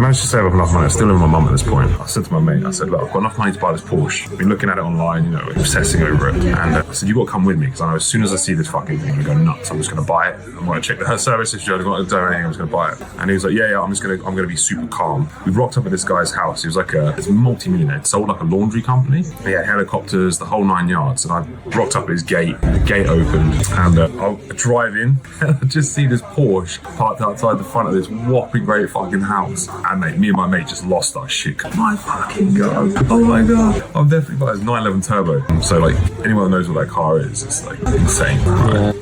managed to save up enough money. I still live with my mum at this point. I said to my mate, I said, look, I've got enough money to buy this Porsche. I've been looking at it online, you know, obsessing over it. And I said, you got to come with me because I know as soon as I see this fucking thing, I'm going to go nuts. I'm just going to buy it. I'm going to check the service history. I'm going to do anything. I'm just going to buy it. And he was like, yeah, I'm going to be super calm. We rocked up at this guy's house. He was like this multi-millionaire. He sold like a laundry company. He had helicopters, the whole 9 yards. And I rocked up at his gate. The gate opened, and I'll drive in. And I just see this Porsche parked outside the front of this whopping great fucking house. And mate, me and my mate just lost our shit. My fucking god! Oh my god! I'm definitely buying this 911 Turbo. So like anyone that knows what that car is, it's like insane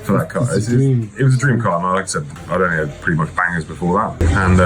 for that car. It was a dream car, and like I said, I'd only had pretty much bangers before that. And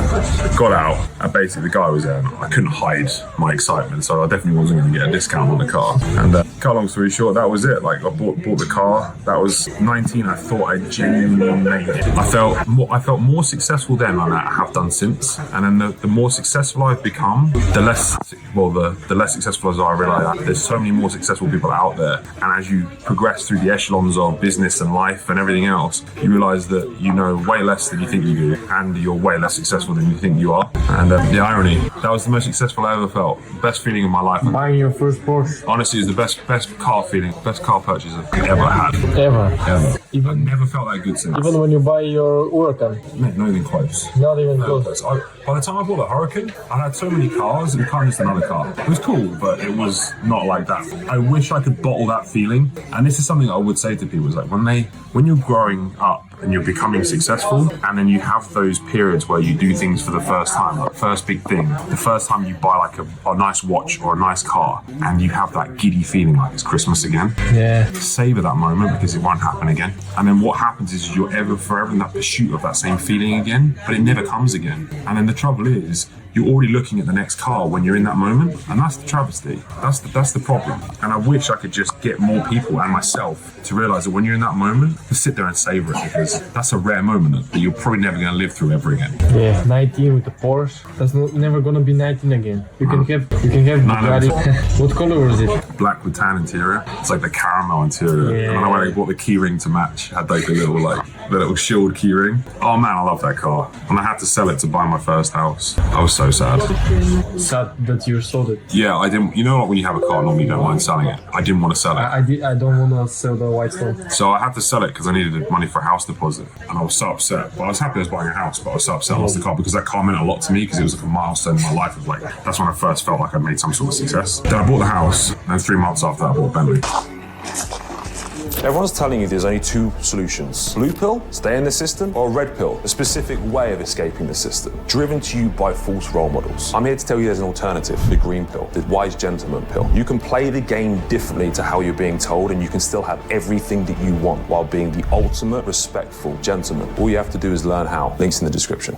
got out, and basically the guy was there, and I couldn't hide my excitement, so I definitely wasn't going to get a discount on the car. And cut long story short, that was it. Like I bought the car. That was 19. I thought I genuinely made it. I felt more successful then than I have done since. And then the more successful I've become, the less successful as I realize that there's so many more successful people out there. And as you progress through the echelons of business and life and everything else, you realize that you know way less than you think you do, and you're way less successful than you think you are. And the irony, that was the most successful I ever felt. Best feeling of my life. Buying your first Porsche. Honestly, it's the best car feeling, best car purchase I've ever had. Ever. I've never felt that good since. Even when you buy your Huracan. Mate, not even close. Not even close. By the time I bought the Huracan, I had so many cars, it was kind of just another car. It was cool, but it was not like that. I wish I could bottle that feeling. And this is something I would say to people, is like when you're growing up and you're becoming successful, and then you have those periods where you do things for the first time, like first big thing, the first time you buy like a nice watch or a nice car, and you have that giddy feeling like it's Christmas again. Yeah. Savor that moment because it won't happen again. And then what happens is you're forever in that pursuit of that same feeling again, but it never comes again. And then the trouble is, you're already looking at the next car when you're in that moment, and that's the travesty. That's the problem. And I wish I could just get more people and myself to realize that when you're in that moment, just sit there and savor it, because that's a rare moment that you're probably never going to live through ever again. Yeah, 19 with the Porsche. That's never going to be 19 again. You can have Bugatti. What color is it? Black with tan interior. It's like the caramel interior. Yeah. And when I bought the key ring to match, had like the little shield key ring. Oh man, I love that car. And I had to sell it to buy my first house. I was so sad. Sad that you sold it. Yeah, I didn't. You know, like when you have a car, normally you don't mind selling it. I didn't want to sell it. I don't want to sell the white stone. So I had to sell it because I needed money for a house deposit, and I was so upset. But I was happy I was buying a house, but I was so upset I lost the car because that car meant a lot to me, because it was like a milestone in my life. It was like, that's when I first felt like I made some sort of success. Then I bought the house, and 3 months after that, I bought a Bentley. Everyone's telling you there's only two solutions. Blue pill, stay in the system, or red pill, a specific way of escaping the system, driven to you by false role models. I'm here to tell you there's an alternative, the green pill, the wise gentleman pill. You can play the game differently to how you're being told, and you can still have everything that you want while being the ultimate respectful gentleman. All you have to do is learn how. Links in the description.